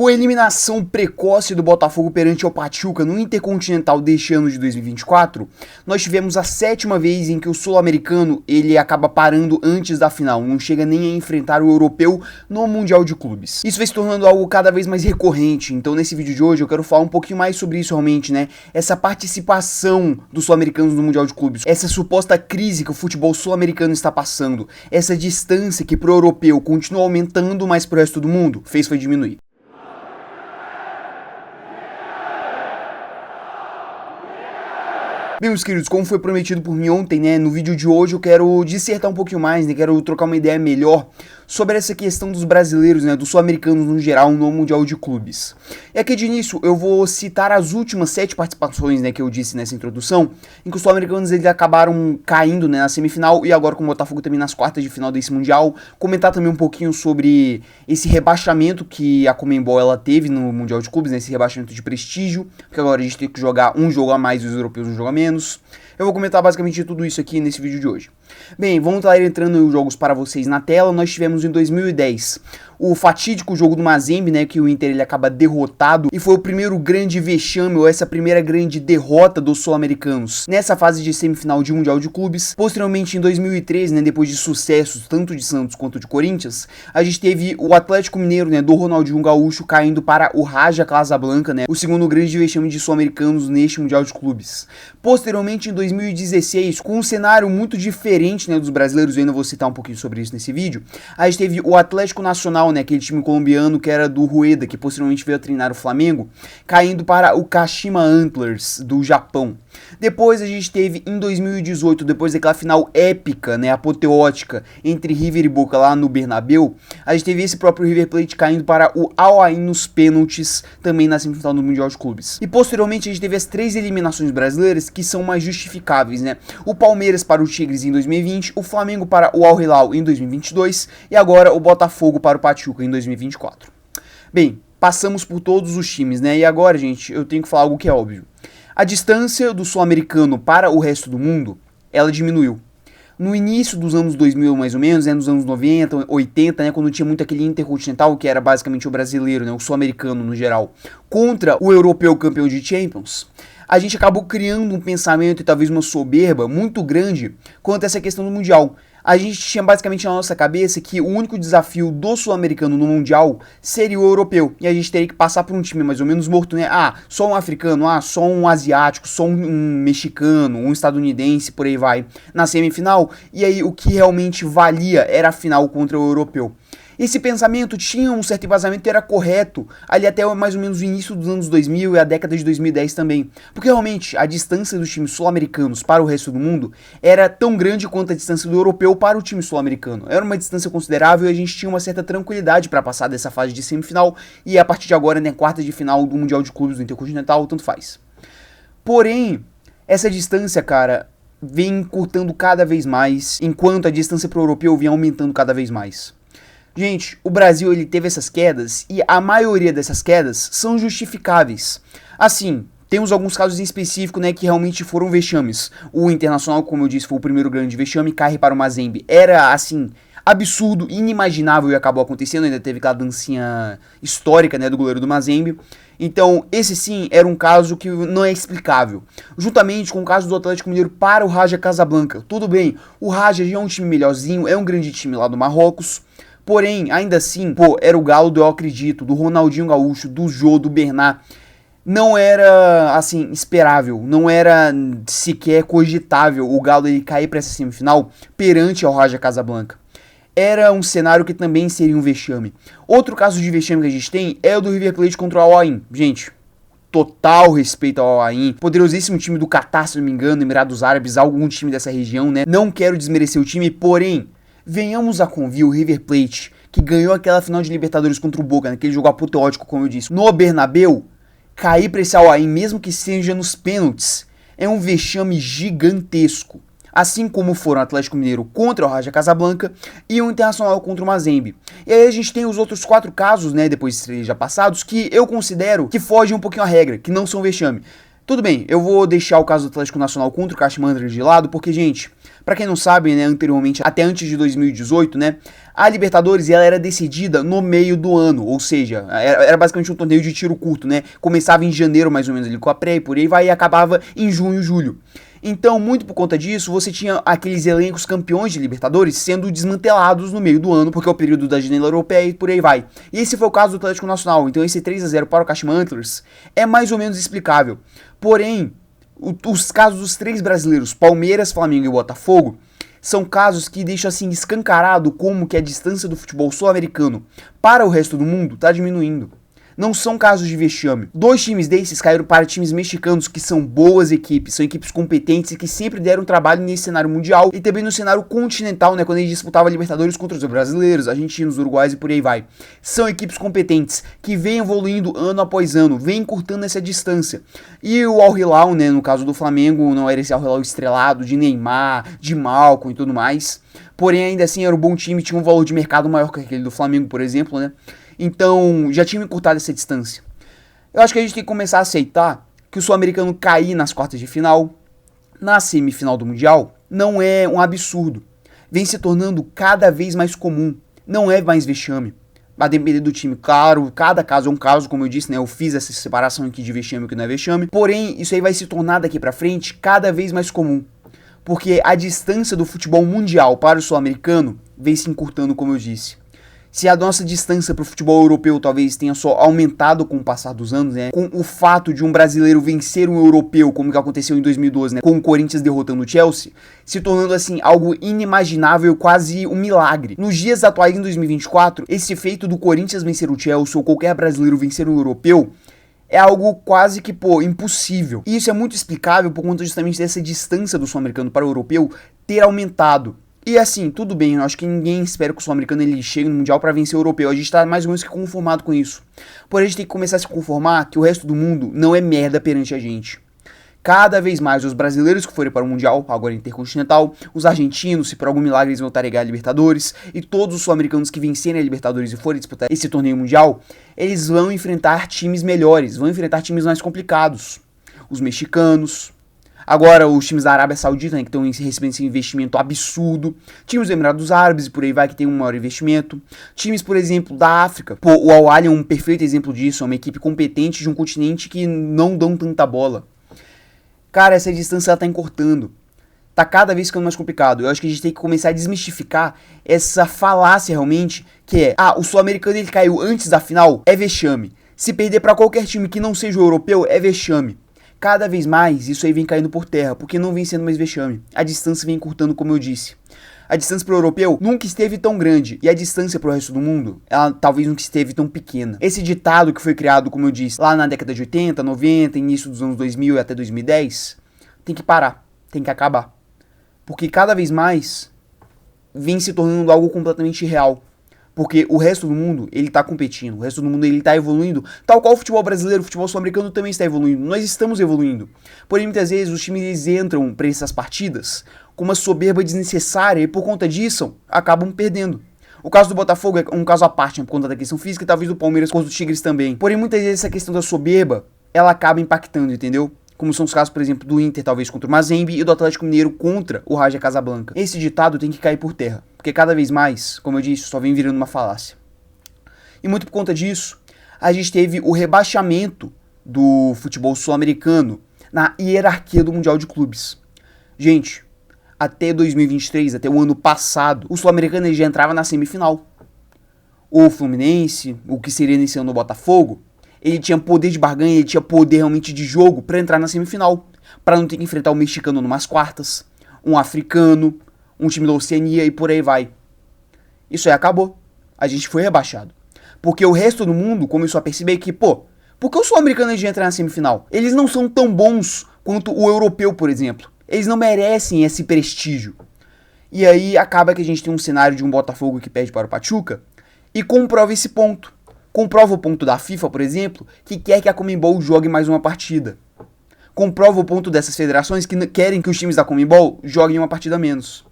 Com a eliminação precoce do Botafogo perante o Pachuca no Intercontinental deste ano de 2024, nós tivemos a 7ª vez em que o sul-americano ele acaba parando antes da final, não chega nem a enfrentar o europeu no Mundial de Clubes. Isso vai se tornando algo cada vez mais recorrente, então nesse vídeo de hoje eu quero falar um pouquinho mais sobre isso realmente, né? Essa participação dos sul-americanos no Mundial de Clubes, essa suposta crise que o futebol sul-americano está passando, essa distância que pro europeu continua aumentando, mas pro resto do mundo foi diminuir. Bem, meus queridos, como foi prometido por mim ontem, né, no vídeo de hoje eu quero dissertar um pouquinho mais, né, quero trocar uma ideia melhor sobre essa questão dos brasileiros, né, dos sul-americanos no geral no Mundial de Clubes. E aqui de início eu vou citar as últimas 7 participações, né, que eu disse nessa introdução, em que os sul-americanos eles acabaram caindo, né, na semifinal e agora com o Botafogo também nas quartas de final desse Mundial. Comentar também um pouquinho sobre esse rebaixamento que a Conmebol ela teve no Mundial de Clubes, né, esse rebaixamento de prestígio, porque agora a gente tem que jogar um jogo a mais e os europeus um jogo a menos. Eu vou comentar basicamente tudo isso aqui nesse vídeo de hoje. Bem, vamos estar entrando nos jogos para vocês na tela. Nós tivemos em 2010 o fatídico jogo do Mazembe, né, que o Inter ele acaba derrotado e foi o primeiro grande vexame, ou essa primeira grande derrota dos sul-americanos nessa fase de semifinal de Mundial de Clubes. Posteriormente, em 2013, né, depois de sucessos tanto de Santos quanto de Corinthians, a gente teve o Atlético Mineiro, né, do Ronaldinho Gaúcho caindo para o Raja Casablanca, né, o segundo grande vexame de sul-americanos neste Mundial de Clubes. Posteriormente, em 2016, com um cenário muito diferente, né, dos brasileiros, eu ainda vou citar um pouquinho sobre isso nesse vídeo, a gente teve o Atlético Nacional, né, aquele time colombiano que era do Rueda, que posteriormente veio a treinar o Flamengo, caindo para o Kashima Antlers do Japão. Depois a gente teve em 2018, depois daquela final épica, né, apoteótica entre River e Boca lá no Bernabéu, a gente teve esse próprio River Plate caindo para o Al Ain nos pênaltis, também na semifinal do Mundial de Clubes. E posteriormente a gente teve as 3 eliminações brasileiras que são mais justificáveis, né? O Palmeiras para o Tigres em 2020, o Flamengo para o Al Hilal em 2022 e agora o Botafogo para o Pachuca em 2024. Bem, passamos por todos os times, né? E agora, gente, eu tenho que falar algo que é óbvio. A distância do sul-americano para o resto do mundo, ela diminuiu. No início dos anos 2000, mais ou menos, né, nos anos 90, 80, né, quando tinha muito aquele intercontinental, que era basicamente o brasileiro, né, o sul-americano no geral, contra o europeu campeão de Champions, a gente acabou criando um pensamento e talvez uma soberba muito grande quanto a essa questão do Mundial. A gente tinha basicamente na nossa cabeça que o único desafio do sul-americano no Mundial seria o europeu. E a gente teria que passar por um time mais ou menos morto, né? Ah, só um africano, só um asiático, só um mexicano, um estadunidense, por aí vai, na semifinal. E aí o que realmente valia era a final contra o europeu. Esse pensamento tinha um certo embasamento e era correto ali até mais ou menos o início dos anos 2000 e a década de 2010 também. Porque realmente a distância dos times sul-americanos para o resto do mundo era tão grande quanto a distância do europeu para o time sul-americano. Era uma distância considerável e a gente tinha uma certa tranquilidade para passar dessa fase de semifinal e a partir de agora, né, quarta de final do Mundial de Clubes do Intercontinental, tanto faz. Porém, essa distância, cara, vem encurtando cada vez mais, enquanto a distância para o europeu vem aumentando cada vez mais. Gente, o Brasil ele teve essas quedas e a maioria dessas quedas são justificáveis. Assim, temos alguns casos em específico, né, que realmente foram vexames. O Internacional, como eu disse, foi o primeiro grande vexame, cai para o Mazembe. Era, assim, absurdo, inimaginável e acabou acontecendo. Ainda teve aquela dancinha histórica, né, do goleiro do Mazembe. Então, esse sim era um caso que não é explicável. Juntamente com o caso do Atlético Mineiro para o Raja Casablanca. Tudo bem, o Raja já é um time melhorzinho, é um grande time lá do Marrocos. Porém, ainda assim, era o galo do Eu Acredito, do Ronaldinho Gaúcho, do Jô, do Bernat. Não era, assim, esperável, não era sequer cogitável o galo ele cair para essa semifinal perante ao Raja Casablanca. Era um cenário que também seria um vexame. Outro caso de vexame que a gente tem é o do River Plate contra o Al Ain. Gente, total respeito ao Al Ain, poderosíssimo time do Catar, se não me engano, Emirados Árabes, algum time dessa região, né? Não quero desmerecer o time, porém, venhamos a convir o River Plate, que ganhou aquela final de Libertadores contra o Boca, naquele jogo apoteótico, como eu disse, no Bernabéu, cair para esse Al Ain, mesmo que seja nos pênaltis, é um vexame gigantesco. Assim como foram o Atlético Mineiro contra o Raja Casablanca e o Internacional contra o Mazembe. E aí a gente tem os outros 4 casos, né, depois de 3 já passados, que eu considero que fogem um pouquinho à regra, que não são vexame. Tudo bem, eu vou deixar o caso do Atlético Nacional contra o Kashima Antlers de lado, porque, gente, pra quem não sabe, né, anteriormente, até antes de 2018, né, a Libertadores ela era decidida no meio do ano, ou seja, era basicamente um torneio de tiro curto, né, começava em janeiro mais ou menos ali com a pré e por aí vai e acabava em junho, julho. Então, muito por conta disso, você tinha aqueles elencos campeões de Libertadores sendo desmantelados no meio do ano, porque é o período da janela europeia e por aí vai. E esse foi o caso do Atlético Nacional, então esse 3-0 para o Kashima Antlers é mais ou menos explicável. Porém, os casos dos três brasileiros, Palmeiras, Flamengo e Botafogo, são casos que deixam assim escancarado como que a distância do futebol sul-americano para o resto do mundo está diminuindo. Não são casos de vexame. Dois times desses caíram para times mexicanos que são boas equipes, são equipes competentes e que sempre deram trabalho nesse cenário mundial e também no cenário continental, né, quando eles disputavam a Libertadores contra os brasileiros, argentinos, uruguaios e por aí vai. São equipes competentes que vêm evoluindo ano após ano, vêm encurtando essa distância. E o Al Hilal, né, no caso do Flamengo, não era esse Al Hilal estrelado de Neymar, de Malcom e tudo mais. Porém, ainda assim, era um bom time, tinha um valor de mercado maior que aquele do Flamengo, por exemplo, né? Então, já tinha encurtado essa distância. Eu acho que a gente tem que começar a aceitar que o sul-americano cair nas quartas de final, na semifinal do Mundial, não é um absurdo. Vem se tornando cada vez mais comum. Não é mais vexame. A depender do time, claro, cada caso é um caso, como eu disse, né? Eu fiz essa separação aqui de vexame e o que não é vexame. Porém, isso aí vai se tornar daqui pra frente cada vez mais comum. Porque a distância do futebol mundial para o sul-americano vem se encurtando, como eu disse. Se a nossa distância para o futebol europeu talvez tenha só aumentado com o passar dos anos, né? Com o fato de um brasileiro vencer um europeu, como que aconteceu em 2012, né? Com o Corinthians derrotando o Chelsea, se tornando assim algo inimaginável, quase um milagre. Nos dias atuais, em 2024, esse feito do Corinthians vencer o Chelsea ou qualquer brasileiro vencer um europeu é algo quase que, impossível. E isso é muito explicável por conta justamente dessa distância do sul-americano para o europeu ter aumentado. E assim, tudo bem, eu acho que ninguém espera que o sul-americano ele chegue no Mundial para vencer o europeu. A gente tá mais ou menos que conformado com isso. Porém, a gente tem que começar a se conformar que o resto do mundo não é merda perante a gente. Cada vez mais os brasileiros que forem para o Mundial, agora intercontinental, os argentinos, se por algum milagre eles voltarem a ganhar a Libertadores, e todos os sul-americanos que vencerem a Libertadores e forem disputar esse torneio mundial, eles vão enfrentar times melhores, vão enfrentar times mais complicados. Os mexicanos, agora os times da Arábia Saudita, né, que estão recebendo esse investimento absurdo. Times dos Emirados Árabes e por aí vai, que tem um maior investimento. Times, por exemplo, da África. O Al Ahly é um perfeito exemplo disso. É uma equipe competente de um continente que não dão tanta bola. Cara, essa distância ela tá encurtando. Tá cada vez ficando mais complicado. Eu acho que a gente tem que começar a desmistificar essa falácia realmente, que é, o sul-americano ele caiu antes da final, é vexame. Se perder para qualquer time que não seja o europeu, é vexame. Cada vez mais isso aí vem caindo por terra, porque não vem sendo mais vexame. A distância vem encurtando, como eu disse. A distância para o europeu nunca esteve tão grande, e a distância para o resto do mundo, ela talvez nunca esteve tão pequena. Esse ditado que foi criado, como eu disse, lá na década de 80, 90, início dos anos 2000 e até 2010, tem que parar, tem que acabar. Porque cada vez mais vem se tornando algo completamente irreal. Porque o resto do mundo, ele tá competindo, o resto do mundo, ele tá evoluindo, tal qual o futebol brasileiro, o futebol sul-americano também está evoluindo, nós estamos evoluindo. Porém, muitas vezes, os times eles entram para essas partidas com uma soberba desnecessária e, por conta disso, acabam perdendo. O caso do Botafogo é um caso à parte, né, por conta da questão física, e talvez do Palmeiras contra os Tigres também. Porém, muitas vezes, essa questão da soberba, ela acaba impactando, entendeu? Como são os casos, por exemplo, do Inter, talvez contra o Mazembe, e do Atlético Mineiro contra o Raja Casablanca. Esse ditado tem que cair por terra, porque cada vez mais, como eu disse, só vem virando uma falácia. E muito por conta disso, a gente teve o rebaixamento do futebol sul-americano na hierarquia do Mundial de Clubes. Gente, até 2023, até o ano passado, o sul-americano já entrava na semifinal. O Fluminense, o que seria nesse ano o Botafogo, ele tinha poder de barganha, ele tinha poder realmente de jogo para entrar na semifinal, para não ter que enfrentar um mexicano numas quartas, um africano, um time da Oceania e por aí vai. Isso aí acabou. A gente foi rebaixado. Porque o resto do mundo começou a perceber que, por que o sul-americano já entra na semifinal? Eles não são tão bons quanto o europeu, por exemplo. Eles não merecem esse prestígio. E aí acaba que a gente tem um cenário de um Botafogo que perde para o Pachuca e comprova esse ponto. Comprova o ponto da FIFA, por exemplo, que quer que a Conmebol jogue mais uma partida. Comprova o ponto dessas federações que querem que os times da Conmebol joguem uma partida a menos.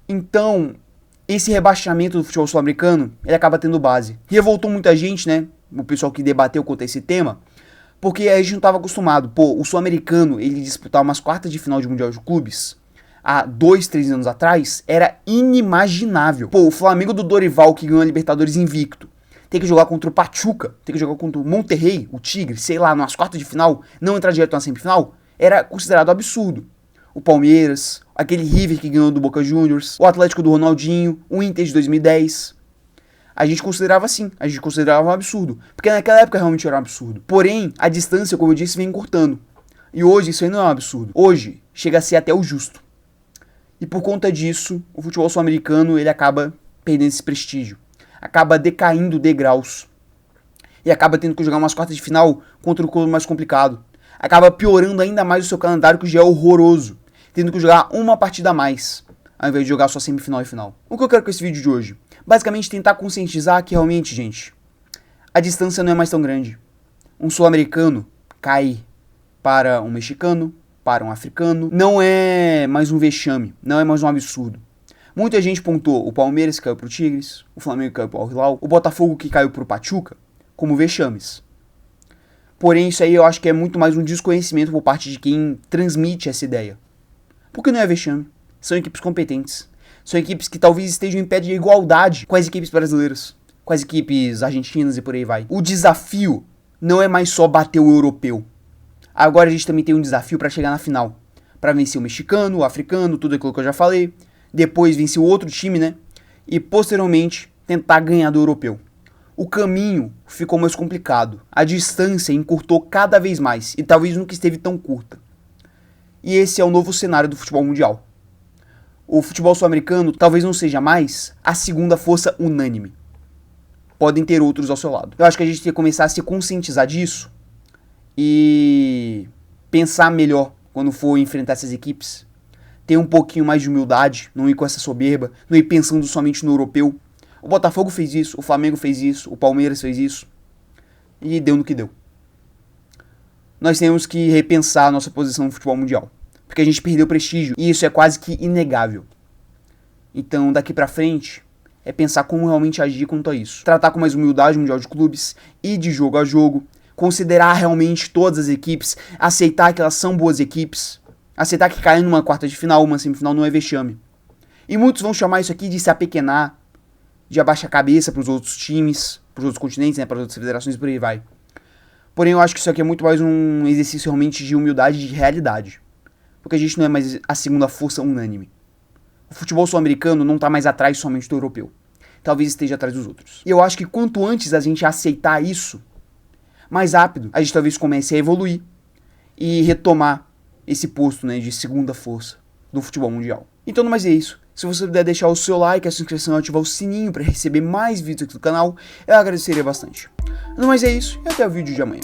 Então, esse rebaixamento do futebol sul-americano, ele acaba tendo base. Revoltou muita gente, né? O pessoal que debateu contra esse tema, Porque a gente não estava acostumado. Pô, o sul-americano, ele disputar umas quartas de final de Mundial de Clubes há 2, 3 anos atrás, era inimaginável. Pô, o Flamengo do Dorival, que ganhou a Libertadores invicto, tem que jogar contra o Pachuca, tem que jogar contra o Monterrey, o Tigre, sei lá, nas quartas de final, não entrar direto na semifinal, era considerado absurdo. O Palmeiras, aquele River que ganhou do Boca Juniors, o Atlético do Ronaldinho, o Inter de 2010... A gente considerava assim, a gente considerava um absurdo. Porque naquela época realmente era um absurdo. Porém, a distância, como eu disse, vem encurtando. E hoje isso aí não é um absurdo. Hoje, chega a ser até o justo. E por conta disso, o futebol sul-americano, ele acaba perdendo esse prestígio. Acaba decaindo degraus. E acaba tendo que jogar umas quartas de final contra o clube mais complicado. Acaba piorando ainda mais o seu calendário, que já é horroroso. Tendo que jogar uma partida a mais, ao invés de jogar só semifinal e final. O que eu quero com esse vídeo de hoje? Basicamente tentar conscientizar que realmente, gente, a distância não é mais tão grande. Um sul-americano cai para um mexicano, para um africano, não é mais um vexame, não é mais um absurdo. Muita gente pontuou o Palmeiras que caiu pro Tigres, o Flamengo que caiu pro Al-Hilal, o Botafogo que caiu pro Pachuca, como vexames. Porém, isso aí eu acho que é muito mais um desconhecimento por parte de quem transmite essa ideia. Porque não é vexame, são equipes competentes. São equipes que talvez estejam em pé de igualdade com as equipes brasileiras, com as equipes argentinas e por aí vai. O desafio não é mais só bater o europeu. Agora a gente também tem um desafio para chegar na final. Para vencer o mexicano, o africano, tudo aquilo que eu já falei. Depois vencer o outro time, né? E posteriormente tentar ganhar do europeu. O caminho ficou mais complicado. A distância encurtou cada vez mais e talvez nunca esteve tão curta. E esse é o novo cenário do futebol mundial. O futebol sul-americano talvez não seja mais a segunda força unânime. Podem ter outros ao seu lado. Eu acho que a gente tem que começar a se conscientizar disso e pensar melhor quando for enfrentar essas equipes. Ter um pouquinho mais de humildade, não ir com essa soberba, não ir pensando somente no europeu. O Botafogo fez isso, o Flamengo fez isso, o Palmeiras fez isso. E deu no que deu. Nós temos que repensar a nossa posição no futebol mundial. Porque a gente perdeu prestígio, e isso é quase que inegável. Então, daqui pra frente, é pensar como realmente agir quanto a isso. Tratar com mais humildade o Mundial de Clubes, ir de jogo a jogo, considerar realmente todas as equipes, aceitar que elas são boas equipes, aceitar que cair numa quarta de final, uma semifinal não é vexame. E muitos vão chamar isso aqui de se apequenar, de abaixar a cabeça pros outros times, pros outros continentes, né, pras outras federações e por aí vai. Porém, eu acho que isso aqui é muito mais um exercício realmente de humildade e de realidade. Porque a gente não é mais a segunda força unânime. O futebol sul-americano não está mais atrás somente do europeu. Talvez esteja atrás dos outros. E eu acho que quanto antes a gente aceitar isso, mais rápido a gente talvez comece a evoluir e retomar esse posto, né, de segunda força do futebol mundial. Então, não mais é isso. Se você puder deixar o seu like, a sua inscrição e ativar o sininho para receber mais vídeos aqui do canal, eu agradeceria bastante. Não mais é isso e até o vídeo de amanhã.